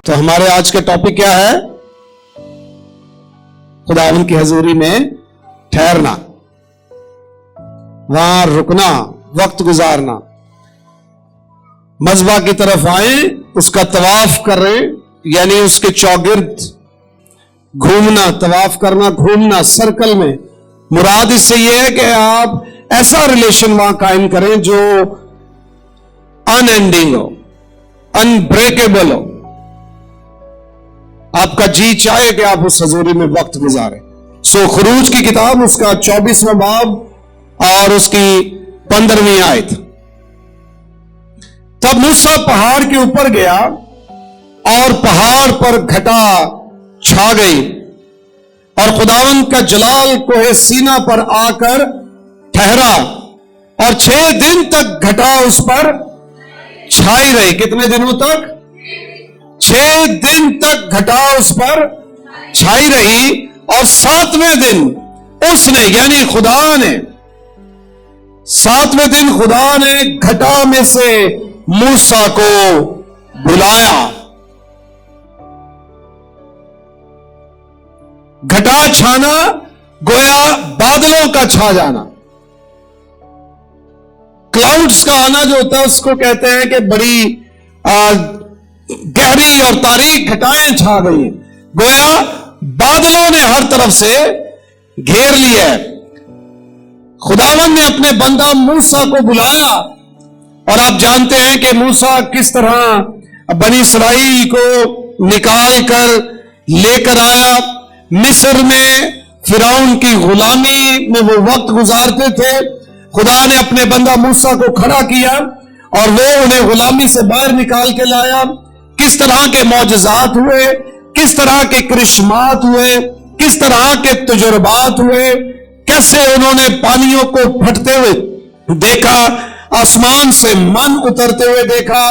تو ہمارے آج کے ٹاپک کیا ہے؟ خداوند کی حضوری میں ٹھہرنا، وہاں رکنا، وقت گزارنا، مذبح کی طرف آئیں، اس کا طواف کریں، یعنی اس کے چوگرد گھومنا، طواف کرنا، گھومنا سرکل میں۔ مراد اس سے یہ ہے کہ آپ ایسا ریلیشن وہاں قائم کریں جو ان اینڈنگ ہو، ان بریکیبل ہو، آپ کا جی چاہے کہ آپ اس حضوری میں وقت گزاریں۔ خروج کی کتاب اس کا 24واں باب اور اس کی 15ویں آیت۔ تب موسیٰ پہاڑ کے اوپر گیا اور پہاڑ پر گھٹا چھا گئی، اور خداوند کا جلال کوہ سینا پر آ کر ٹھہرا، اور 6 دن تک گھٹا اس پر چھائی رہی۔ کتنے دنوں تک؟ 6 دن تک گھٹا اس پر چھائی رہی، اور 7ویں دن اس نے یعنی خدا نے 7ویں دن خدا نے گھٹا میں سے موسیٰ کو بلایا۔ گھٹا چھانا گویا بادلوں کا چھا جانا، کلاؤڈز کا آنا جو ہوتا ہے اس کو کہتے ہیں کہ بڑی گہری اور تاریک گھٹائیں چھا گئی، گویا بادلوں نے ہر طرف سے گھیر لیا ہے۔ خداوند نے اپنے بندہ موسیٰ کو بلایا، اور آپ جانتے ہیں کہ موسیٰ کس طرح بنی اسرائیل کو نکال کر لے کر آیا۔ مصر میں فرعون کی غلامی میں وہ وقت گزارتے تھے، خدا نے اپنے بندہ موسیٰ کو کھڑا کیا اور وہ انہیں غلامی سے باہر نکال کے لایا۔ کس طرح کے معجزات ہوئے، کس طرح کے کرشمات ہوئے، کس طرح کے تجربات ہوئے، کیسے انہوں نے پانیوں کو پھٹتے ہوئے دیکھا، آسمان سے من اترتے ہوئے دیکھا،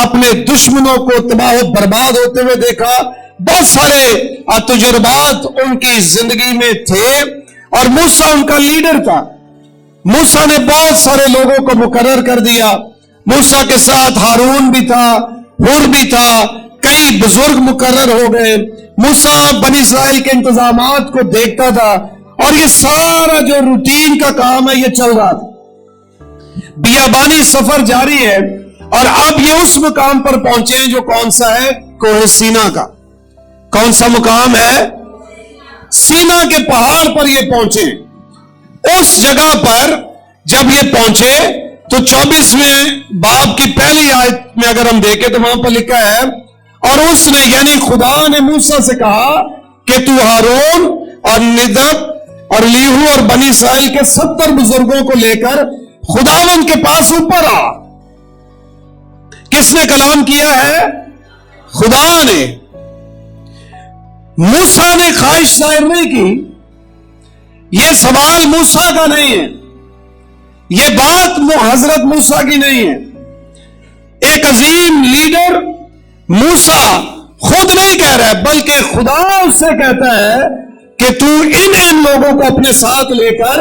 اپنے دشمنوں کو تباہ و برباد ہوتے ہوئے دیکھا۔ بہت سارے تجربات ان کی زندگی میں تھے، اور موسیٰ ان کا لیڈر تھا۔ موسیٰ نے بہت سارے لوگوں کو مقرر کر دیا۔ موسیٰ کے ساتھ ہارون بھی تھا، ہور بھی تھا، کئی بزرگ مقرر ہو گئے۔ موسیٰ بنی اسرائیل کے انتظامات کو دیکھتا تھا، اور یہ سارا جو روٹین کا کام ہے یہ چل رہا تھا۔ بیابانی سفر جاری ہے، اور اب یہ اس مقام پر پہنچے ہیں جو کون سا ہے؟ کوہ سینا کا۔ کون سا مقام ہے؟ سینا کے پہاڑ پر یہ پہنچے۔ اس جگہ پر جب یہ پہنچے تو 24ویں باب کی پہلی آیت میں اگر ہم دیکھیں تو وہاں پر لکھا ہے، اور اس نے یعنی خدا نے موسیٰ سے کہا کہ تو ہارون اور ندب اور لیہو اور بنی اسرائیل کے 70 بزرگوں کو لے کر خداوند کے پاس اوپر آ۔ کس نے کلام کیا ہے؟ خدا نے۔ موسیٰ نے خواہش ظاہر نہیں کی۔ یہ سوال موسیٰ کا نہیں ہے، یہ بات حضرت موسیٰ کی نہیں ہے۔ ایک عظیم لیڈر موسیٰ خود نہیں کہہ رہا ہے، بلکہ خدا اس سے کہتا ہے کہ تو ان لوگوں کو اپنے ساتھ لے کر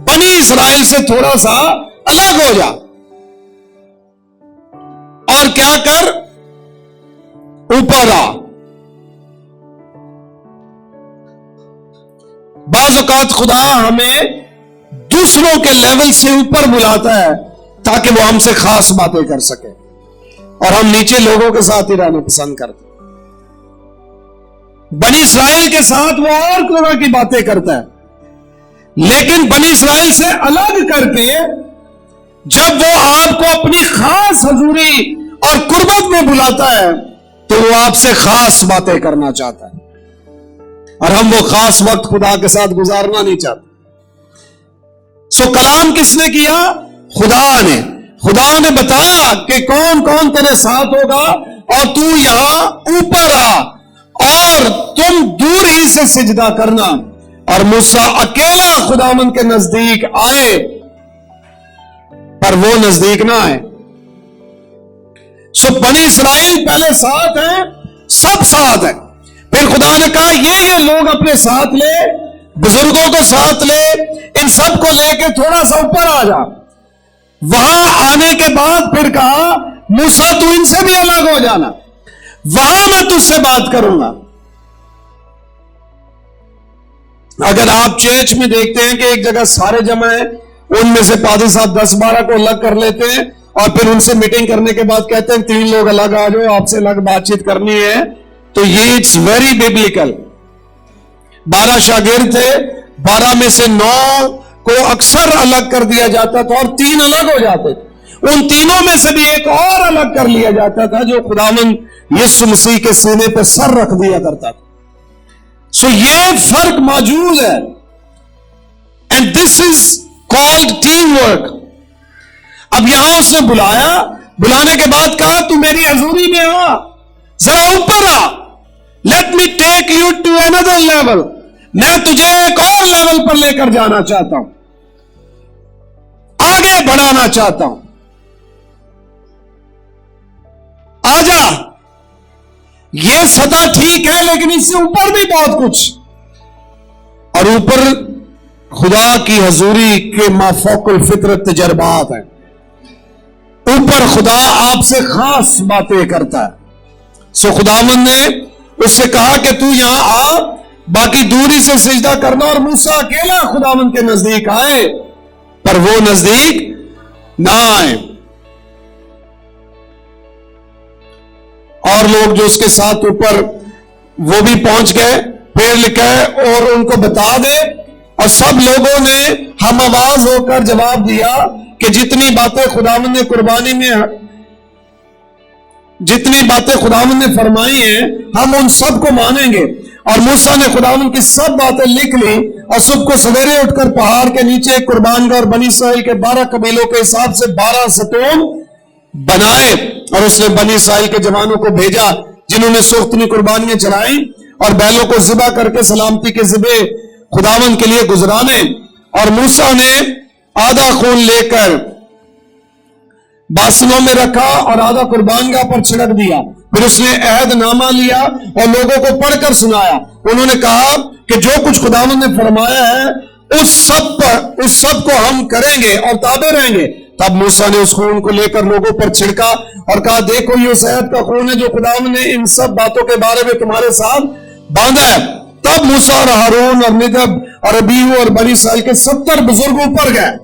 بنی اسرائیل سے تھوڑا سا الگ ہو جا، اور کیا کر؟ اوپر آ۔ بعض اوقات خدا ہمیں دوسروں کے لیول سے اوپر بلاتا ہے تاکہ وہ ہم سے خاص باتیں کر سکے، اور ہم نیچے لوگوں کے ساتھ ہی رہنا پسند کرتے ہیں۔ بنی اسرائیل کے ساتھ وہ اور طرح کی باتیں کرتا ہے، لیکن بنی اسرائیل سے الگ کر کے جب وہ آپ کو اپنی خاص حضوری اور قربت میں بلاتا ہے تو وہ آپ سے خاص باتیں کرنا چاہتا ہے، اور ہم وہ خاص وقت خدا کے ساتھ گزارنا نہیں چاہتے۔ کلام کس نے کیا؟ خدا نے۔ خدا نے بتایا کہ کون کون تیرے ساتھ ہوگا، اور تو یہاں اوپر آ، اور تم دور ہی سے سجدہ کرنا۔ اور موسیٰ اکیلا خداوند کے نزدیک آئے، پر وہ نزدیک نہ آئے۔ بنی اسرائیل پہلے ساتھ ہیں، سب ساتھ ہیں۔ پھر خدا نے کہا یہ لوگ اپنے ساتھ لے، بزرگوں کو ساتھ لے، ان سب کو لے کے تھوڑا سا اوپر آ جا۔ وہاں آنے کے بعد پھر کہا موسیٰ تو ان سے بھی الگ ہو جانا۔ وہاں میں تجھ سے بات کروں گا. اگر آپ چرچ میں دیکھتے ہیں کہ ایک جگہ سارے جمع ہیں, ان میں سے پادری صاحب 10-12 کو الگ کر لیتے ہیں اور پھر ان سے میٹنگ کرنے کے بعد کہتے ہیں 3 لوگ الگ آ جاؤ, آپ سے الگ بات چیت کرنی ہے, تو یہ اٹس ویری ببلیکل. 12 شاگرد تھے, 12 میں سے 9 کو اکثر الگ کر دیا جاتا تھا اور 3 الگ ہو جاتے تھے. ان تینوں میں سے بھی ایک اور الگ کر لیا جاتا تھا جو خداوند یسوع مسیح کے سینے پہ سر رکھ دیا کرتا تھا. سو یہ فرق موجود ہے. And this is called team work. اب یہاں اس نے بلایا, بلانے کے بعد کہا تو میری حضوری میں آ, ذرا اوپر آ, let me take you to اندر لیول. میں تجھے ایک اور لیول پر لے کر جانا چاہتا ہوں, آگے بڑھانا چاہتا ہوں. آجا, یہ سطح ٹھیک ہے لیکن اس سے اوپر بھی بہت کچھ. اور اوپر خدا کی حضوری کے مافوق الفطرت تجربات ہیں. اوپر خدا آپ سے خاص باتیں کرتا ہے. سو خداوند نے اس سے کہا کہ تو یہاں آ, باقی دوری سے سجدہ کرنا. اور موسیٰ اکیلا خداوند کے نزدیک آئے, پر وہ نزدیک نہ آئے. اور لوگ جو اس کے ساتھ اوپر وہ بھی پہنچ گئے. پھر لکھا ہے اور ان کو بتا دے, اور سب لوگوں نے ہم آواز ہو کر جواب دیا کہ جتنی باتیں خداوند نے قربانی میں, جتنی باتیں خداوند نے فرمائی ہیں ہم ان سب کو مانیں گے. اور موسیٰ نے خداوند کی سب باتیں لکھ لی اور صبح کو سویرے اٹھ کر پہاڑ کے نیچے ایک قربان گاہ اور بنی اسرائیل کے 12 قبیلوں کے حساب سے 12 ستون بنائے. اور اس نے بنی اسرائیل کے جوانوں کو بھیجا جنہوں نے سوختنی قربانیاں چلائیں اور بیلوں کو ذبح کر کے سلامتی کے ذبح خداوند کے لیے گزرانے. اور موسیٰ نے آدھا خون لے کر باسنوں میں رکھا اور آدھا قربان گاہ پر چھڑک دیا. پھر اس نے عہد نامہ لیا اور لوگوں کو پڑھ کر سنایا. انہوں نے کہا کہ جو کچھ خداوند نے فرمایا ہے اس سب کو ہم کریں گے اور تابع رہیں گے. تب موسیٰ نے اس خون کو لے کر لوگوں پر چھڑکا اور کہا دیکھو یہ اس عہد کا خون ہے جو خداوند نے ان سب باتوں کے بارے میں تمہارے ساتھ باندھا ہے. تب موسیٰ اور ہارون اور ندب اور ابیہو اور بنی اسرائیل کے 70 بزرگ اوپر گئے.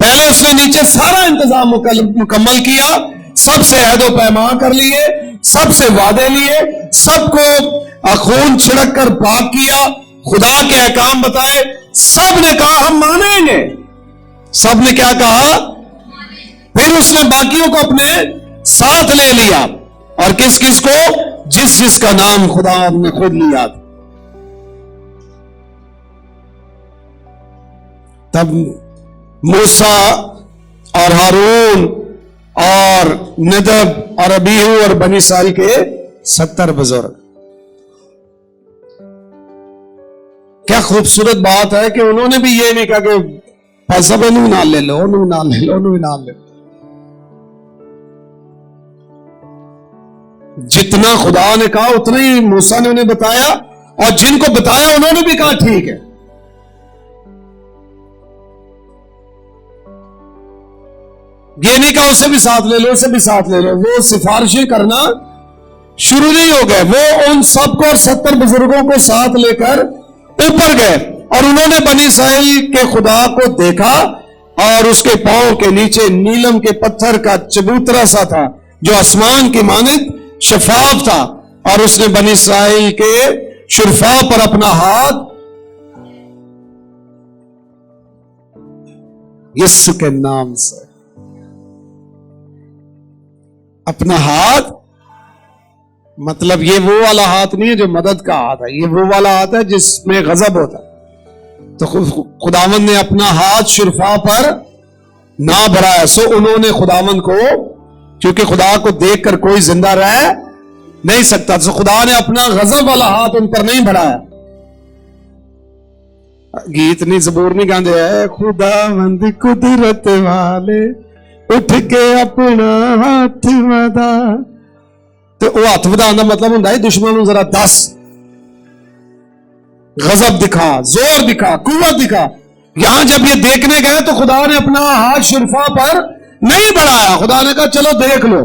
پہلے اس نے نیچے سارا انتظام مکمل کیا, سب سے عہد و پیمان کر لیے, سب سے وعدے لیے, سب کو خون چھڑک کر پاک کیا, خدا کے احکام بتائے. سب نے کہا ہم مانیں گے. سب نے کیا کہا؟ پھر اس نے باقیوں کو اپنے ساتھ لے لیا. اور کس کس کو؟ جس جس کا نام خدا نے خود لیا. تب موسیٰ اور ہارون اور ندب اور ابیہو اور بنی اسرائیل کے 70 بزرگ. کیا خوبصورت بات ہے کہ انہوں نے بھی یہ نہیں کہا کہ سب انہوں نال لے لو, انہوں نال لے لو, انہوں نال لے لو. جتنا خدا نے کہا اتنا ہی موسیٰ نے انہیں بتایا, اور جن کو بتایا انہوں نے بھی کہا ٹھیک ہے. یہ نہیں کہا اسے بھی ساتھ لے لو, اسے بھی ساتھ لے لو. وہ سفارشیں کرنا شروع نہیں ہو گئے. وہ ان سب کو اور 70 بزرگوں کو ساتھ لے کر اوپر گئے. اور انہوں نے بنی اسرائیل کے خدا کو دیکھا, اور اس کے پاؤں کے نیچے نیلم کے پتھر کا چبوترا سا تھا جو آسمان کی مانند شفاف تھا. اور اس نے بنی اسرائیل کے شرفا پر اپنا ہاتھ یسوع کے نام سے اپنا ہاتھ, مطلب یہ وہ والا ہاتھ نہیں ہے جو مدد کا ہاتھ ہے, یہ وہ والا ہاتھ ہے جس میں غضب ہوتا ہے. تو خداوند نے اپنا ہاتھ شرفا پر نہ بڑھایا. سو انہوں نے خداوند کو, کیونکہ خدا کو دیکھ کر کوئی زندہ رہ نہیں سکتا, سو خدا نے اپنا غضب والا ہاتھ ان پر نہیں بڑھایا. گیت نہیں, زبور نہیں گاندے ہے خداوند قدرت والے اٹھ کے اپنا ہاتھ ودا. تو وہ ہاتھ ودا دا مطلب ہوں دشمنوں ذرا دس, غضب دکھا, زور دکھا, قوت دکھا. یہاں جب یہ دیکھنے گئے تو خدا نے اپنا ہاتھ شرفا پر نہیں بڑھایا. خدا نے کہا چلو دیکھ لو.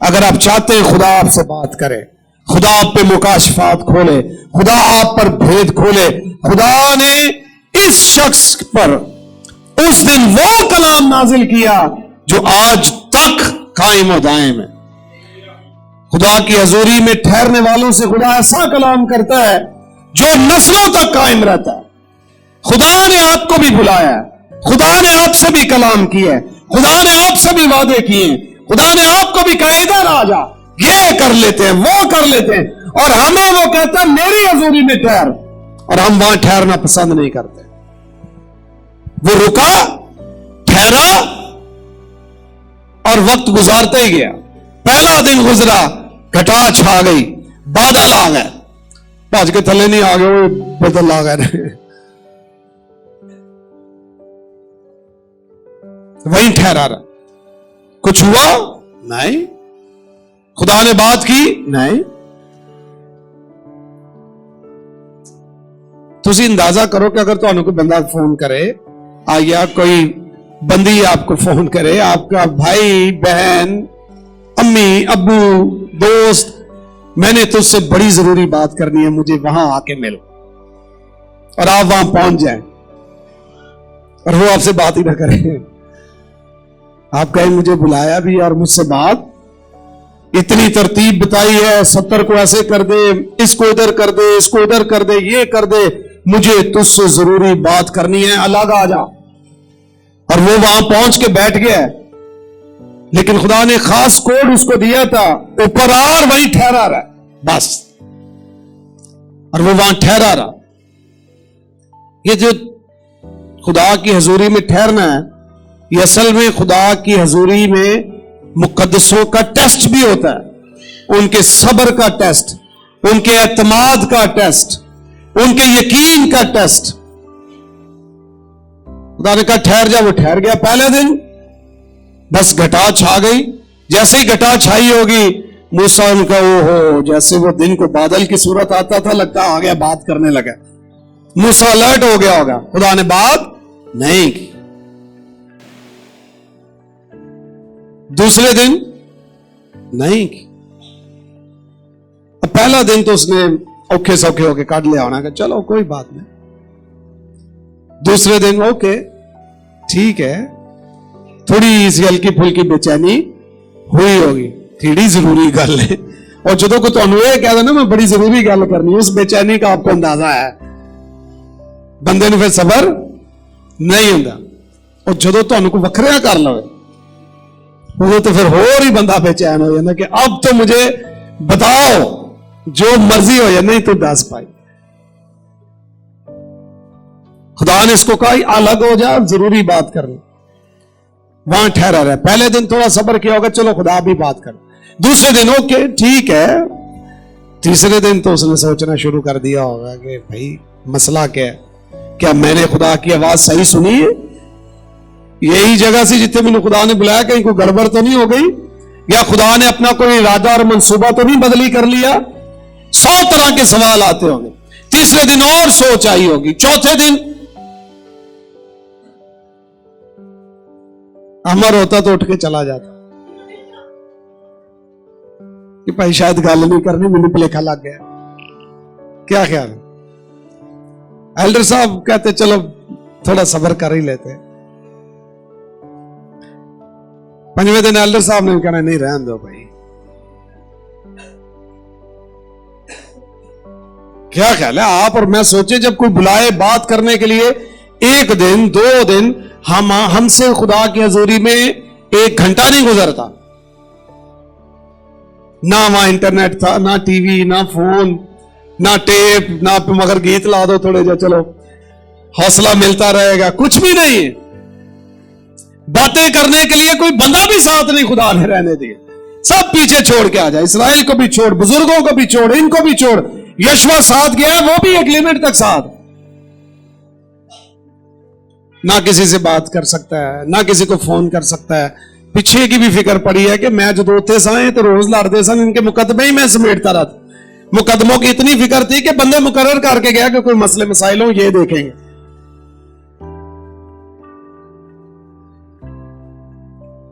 اگر آپ چاہتے ہیں خدا آپ سے بات کرے, خدا آپ پہ مکاشفات کھولے, خدا آپ پر بھید کھولے, خدا نے اس شخص پر اس دن وہ کلام نازل کیا جو آج تک قائم و دائم ہے. خدا کی حضوری میں ٹھہرنے والوں سے خدا ایسا کلام کرتا ہے جو نسلوں تک قائم رہتا ہے. خدا نے آپ کو بھی بلایا ہے, خدا نے آپ سے بھی کلام کیا ہے, خدا نے آپ سے بھی وعدے کیے ہیں, خدا نے آپ کو بھی کہا ادھر آ جا, یہ کر لیتے ہیں وہ کر لیتے ہیں, اور ہمیں وہ کہتا ہے میری حضوری میں ٹھہر, اور ہم وہاں ٹھہرنا پسند نہیں کرتے. وہ رکا, ٹھہرا اور وقت گزارتا ہی گیا. پہلا دن گزرا, گھٹا چھا گئی, بادل آ گئے, بھاج کے تھلے نہیں آ گئے, وہ بدل آ گئے, وہیں ٹھہرا رہا. کچھ ہوا نہیں, خدا نے بات کی نہیں. تسی اندازہ کرو کہ اگر تمہیں کوئی بندہ فون کرے, یا کوئی بندی آپ کو فون کرے, آپ کا بھائی بہن امی ابو دوست, میں نے تجھ سے بڑی ضروری بات کرنی ہے, مجھے وہاں آ کے مل, اور آپ وہاں پہنچ جائیں اور وہ آپ سے بات ہی نہ کریں. آپ کہیں مجھے بلایا بھی اور مجھ سے بات, اتنی ترتیب بتائی ہے, 70 کو ایسے کر دے, اس کو ادھر کر دے, اس کو ادھر کر دے, یہ کر دے, مجھے تجھ سے ضروری بات کرنی ہے, الگ آ جا. اور وہ وہاں پہنچ کے بیٹھ گیا, لیکن خدا نے خاص کوڈ اس کو دیا تھا, اوپر آ اور وہیں ٹھہرا رہا بس, اور وہ وہاں ٹھہرا رہا. یہ جو خدا کی حضوری میں ٹھہرنا ہے, یہ اصل میں خدا کی حضوری میں مقدسوں کا ٹیسٹ بھی ہوتا ہے, ان کے صبر کا ٹیسٹ, ان کے اعتماد کا ٹیسٹ, ان کے یقین کا ٹیسٹ. خدا نے کہا ٹھہر جا, وہ ٹھہر گیا. پہلے دن بس گھٹا چھا گئی, جیسے ہی گھٹا چھائی ہوگی موسیٰ ان کا وہ ہو, جیسے وہ دن کو بادل کی صورت آتا تھا, لگتا آ گیا, بات کرنے لگا. موسیٰ الرٹ ہو گیا ہوگا, خدا نے بات نہیں کی. دوسرے دن نہیں کی. اب پہلا دن تو اس نے اوکھے سوکھے ہو کے کاٹ لیا ہونا کہ چلو کوئی بات نہیں. دوسرے دن اوکے ٹھیک ہے, تھوڑی سی ہلکی پھلکی بے چینی ہوئی ہوگی, تھوڑی ضروری گل ہے. اور جدوں کو تمہیں یہ کہہ دینا میں بڑی ضروری گل کرنی, اس بے چینی کا آپ کو اندازہ ہے, بندے نے پھر صبر نہیں ہوندا. اور جدوں تمہیں کو وکھریا کر لو وہ تو پھر اور ہی بندہ بے چین ہو جاتا کہ اب تو مجھے بتاؤ جو مرضی ہو جائے, نہیں تو دس پائی. خدا نے اس کو کہا الگ ہو جا, ضروری بات کرنی. وہاں ٹھہرا رہا. پہلے دن تھوڑا صبر کیا ہوگا, چلو خدا بھی بات کر. دوسرے دن اوکے ٹھیک ہے. تیسرے دن تو اس نے سوچنا شروع کر دیا ہوگا کہ بھائی مسئلہ کیا ہے, کیا میں نے خدا کی آواز صحیح سنی ہے, یہی جگہ سے جتنے میں خدا نے بلایا کہیں کوئی گڑبڑ تو نہیں ہو گئی, یا خدا نے اپنا کوئی ارادہ اور منصوبہ تو نہیں بدلی کر لیا. 100 طرح کے سوال آتے ہوں گے. تیسرے دن اور سوچ آئی ہوگی. چوتھے دن امر ہوتا تو اٹھ کے چلا جاتا کہ بھائی شاید گل نہیں کرنی, مجھے بھلیکھا لگ گیا. کیا خیال ہے؟ ایلڈر صاحب کہتے چلو تھوڑا صبر کر ہی لیتے. 5ویں دن ایلڈر صاحب نے کہنا نہیں رہن دو بھائی. کیا خیال ہے آپ اور میں سوچے جب کوئی بلائے بات کرنے کے لیے 1 دن 2 دن, ہم سے خدا کی حضوری میں 1 گھنٹہ نہیں گزرتا. نہ وہاں انٹرنیٹ تھا, نہ ٹی وی, نہ فون, نہ ٹیپ, نہ مگر گیت لا دو تھوڑے جو, چلو حوصلہ ملتا رہے گا. کچھ بھی نہیں. باتیں کرنے کے لیے کوئی بندہ بھی ساتھ نہیں خدا نے رہنے دیا. سب پیچھے چھوڑ کے آ جائے. اسرائیل کو بھی چھوڑ, بزرگوں کو بھی چھوڑ, ان کو بھی چھوڑ. یشوع ساتھ گیا, وہ بھی ایک لیمٹ تک ساتھ. نہ کسی سے بات کر سکتا ہے, نہ کسی کو فون کر سکتا ہے. پیچھے کی بھی فکر پڑی ہے کہ میں جو دوتے سائیں تو روز لڑتے سن, ان کے مقدمے ہی میں سمیٹتا رہا تھا. مقدموں کی اتنی فکر تھی کہ بندے مقرر کر کے گیا کہ کوئی مسئلے مسائل ہوں یہ دیکھیں گے.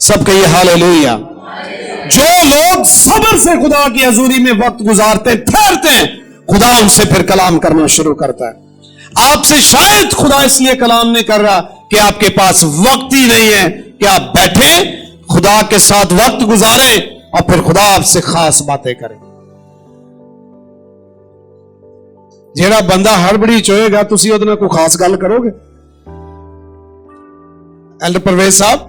سب کہیے ہاللیلویا. جو لوگ صبر سے خدا کی حضوری میں وقت گزارتے ٹھہرتے ہیں, خدا ان سے پھر کلام کرنا شروع کرتا ہے. آپ سے شاید خدا اس لیے کلام نہیں کر رہا کہ آپ کے پاس وقت ہی نہیں ہے کہ آپ بیٹھیں, خدا کے ساتھ وقت گزاریں اور پھر خدا آپ سے خاص باتیں کرے. جیڑا بندہ ہڑبڑی چوئے گا تسی ادھر کوئی خاص گل کرو گے؟ ایلڈر پرویز صاحب,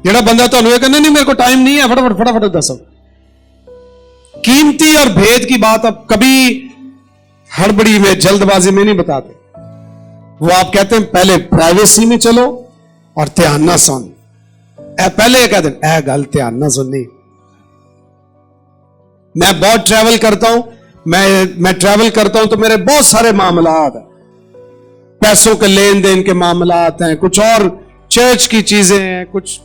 جیڑا بندہ تو انہوں نے کہنا نہیں میرے کو ٹائم نہیں ہے, فٹافٹ فٹافٹ دسو. قیمتی اور بھید کی بات آپ کبھی ہڑبڑی میں جلد بازی میں نہیں بتاتے. وہ آپ کہتے ہیں پہلے پرائیویسی میں چلو اور دھیان نہ سن. پہلے یہ کہتے ہیں اے گل دھیان نہ سننی. میں بہت ٹریول کرتا ہوں, میں ٹریول کرتا ہوں تو میرے بہت سارے معاملات ہیں, پیسوں کے لین دین کے معاملات ہیں, کچھ اور چرچ کی چیزیں ہیں, کچھ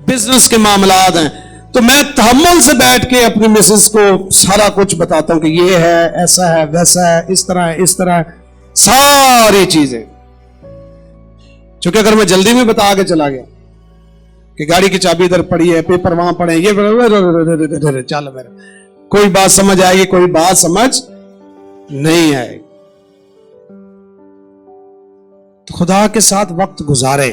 بزنس کے معاملات ہیں. تو میں تحمل سے بیٹھ کے اپنی مسز کو سارا کچھ بتاتا ہوں کہ یہ ہے, ایسا ہے, ویسا ہے, اس طرح ہے, اس طرح ہے, ساری چیزیں. چونکہ اگر میں جلدی میں بتا کے چلا گیا کہ گاڑی کی چابی ادھر پڑی ہے, پیپر وہاں پڑے, یہ چل میرا, کوئی بات سمجھ آئے گی, کوئی بات سمجھ نہیں آئے گی. تو خدا کے ساتھ وقت گزارے.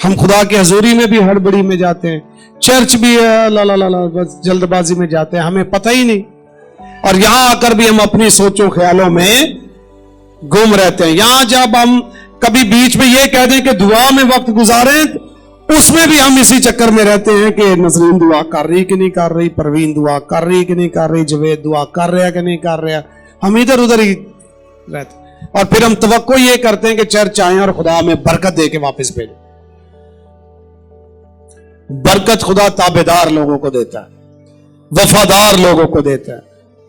ہم خدا کی حضوری میں بھی ہڑبڑی میں جاتے ہیں, چرچ بھی ہے لا لا لا لا بس جلد بازی میں جاتے ہیں, ہمیں پتہ ہی نہیں. اور یہاں آ کر بھی ہم اپنی سوچوں خیالوں میں گم رہتے ہیں. یہاں جب ہم کبھی بیچ میں یہ کہہ دیں کہ دعا میں وقت گزاریں, اس میں بھی ہم اسی چکر میں رہتے ہیں کہ نسرین دعا کر رہی کہ نہیں کر رہی, پروین دعا کر رہی کہ نہیں کر رہی, جوید دعا کر رہا کہ نہیں کر رہا. ہم ادھر ادھر ہی رہتے ہیں اور پھر ہم توقع یہ کرتے ہیں کہ چرچ آئیں اور خدا ہمیں برکت دے کے واپس بھیجے. برکت خدا تابعدار لوگوں کو دیتا ہے, وفادار لوگوں کو دیتا ہے,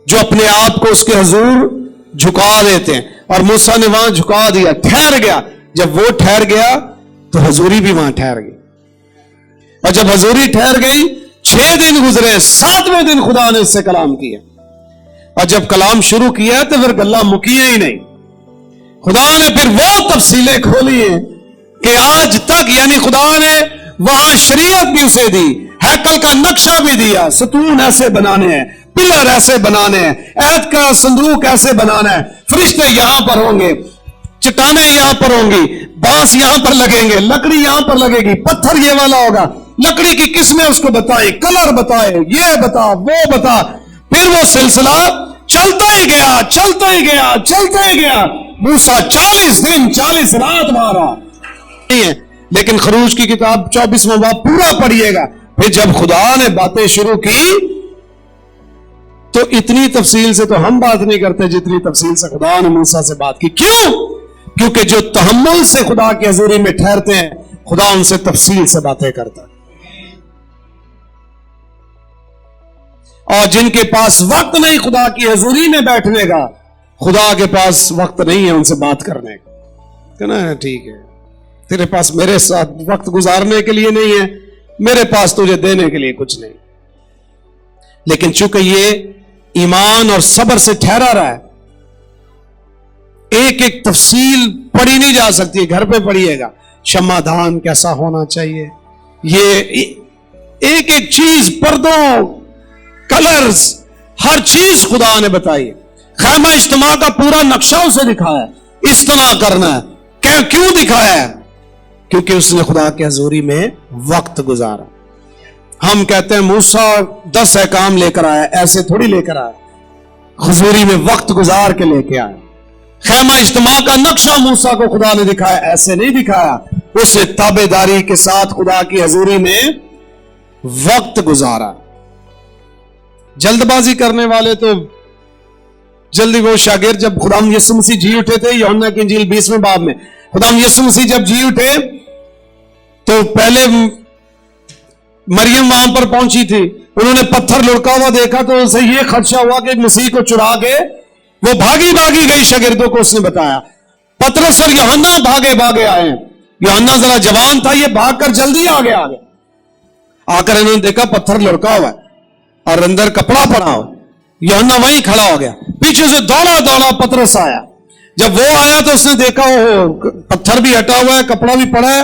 جو اپنے آپ کو اس کے حضور جھکا دیتے ہیں. اور موسیٰ نے وہاں جھکا دیا, ٹھہر گیا. جب وہ ٹھہر گیا تو حضوری بھی وہاں ٹھہر گئی. اور جب حضوری ٹھہر گئی, 6 دن گزرے, 7ویں دن خدا نے اس سے کلام کیا. اور جب کلام شروع کیا تو پھر گلا مکیے ہی نہیں. خدا نے پھر وہ تفصیلیں کھولی ہیں کہ آج تک, یعنی خدا نے وہاں شریعت بھی اسے دی, ہیکل کا نقشہ بھی دیا, ستون ایسے بنانے ہیں, پلر ایسے بنانے ہیں, عہد کا صندوق ایسے بنانا ہے, فرشتے یہاں پر ہوں گے, چٹانیں یہاں پر ہوں گی, بانس یہاں پر لگیں گے, لکڑی یہاں پر لگے گی, پتھر یہ والا ہوگا, لکڑی کی قسمیں اس کو بتائیں, کلر بتائے, یہ بتا وہ بتا. پھر وہ سلسلہ چلتا ہی گیا, چلتا ہی گیا, چلتا ہی گیا. موسیٰ 40 دن 40 رات مارا. لیکن خروج کی کتاب 24واں باب پورا پڑھیے گا. پھر جب خدا نے باتیں شروع کی تو اتنی تفصیل سے تو ہم بات نہیں کرتے جتنی تفصیل سے خدا نے موسیٰ سے بات کی. کیوں؟ کیونکہ جو تحمل سے خدا کی حضوری میں ٹھہرتے ہیں, خدا ان سے تفصیل سے باتیں کرتا ہے. اور جن کے پاس وقت نہیں خدا کی حضوری میں بیٹھنے کا, خدا کے پاس وقت نہیں ہے ان سے بات کرنے کا. کہنا ہے ٹھیک ہے, تیرے پاس میرے ساتھ وقت گزارنے کے لیے نہیں ہے, میرے پاس تجھے دینے کے لیے کچھ نہیں. لیکن چونکہ یہ ایمان اور صبر سے ٹھہرا رہا ہے, ایک ایک تفصیل پڑھی نہیں جا سکتی. گھر پہ پڑھیے گا, شمعدان کیسا ہونا چاہیے, یہ ایک ایک چیز, پردوں, کلرز, ہر چیز خدا نے بتائی. خیمہ اجتماع کا پورا نقشہ اسے دکھایا, اس طرح کرنا ہے. کیوں دکھایا ہے؟ کیونکہ اس نے خدا کی حضوری میں وقت گزارا. ہم کہتے ہیں موسیٰ 10 احکام لے کر آیا, ایسے تھوڑی لے کر آیا, حضوری میں وقت گزار کے لے کے آیا. خیمہ اجتماع کا نقشہ موسیٰ کو خدا نے دکھایا, ایسے نہیں دکھایا. اس نے تابعداری کے ساتھ خدا کی حضوری میں وقت گزارا. جلد بازی کرنے والے تو جلدی, وہ شاگرد جب خداوند یسوع مسیح جی اٹھے تھے, یوحنا کی انجیل 20ویں باب میں, خداوند یسوع مسیح جب جی اٹھے تو پہلے مریم وہاں پر پہنچی تھی, انہوں نے پتھر لڑکا ہوا دیکھا تو اسے یہ خدشہ ہوا کہ مسیح کو چرا کے وہ بھاگی گئی. شاگردوں کو اس نے بتایا. پترس اور یوحنا بھاگے آئے. یوحنا ذرا جوان تھا, یہ بھاگ کر جلدی آگے آ کر انہوں نے دیکھا پتھر لڑکا ہوا ہے اور اندر کپڑا پڑا ہوا. یوحنا وہیں کھڑا ہو گیا, پیچھے سے دوڑا پترس آیا. جب وہ آیا تو اس نے دیکھا وہ پتھر بھی ہٹا ہوا ہے, کپڑا بھی پڑا ہے,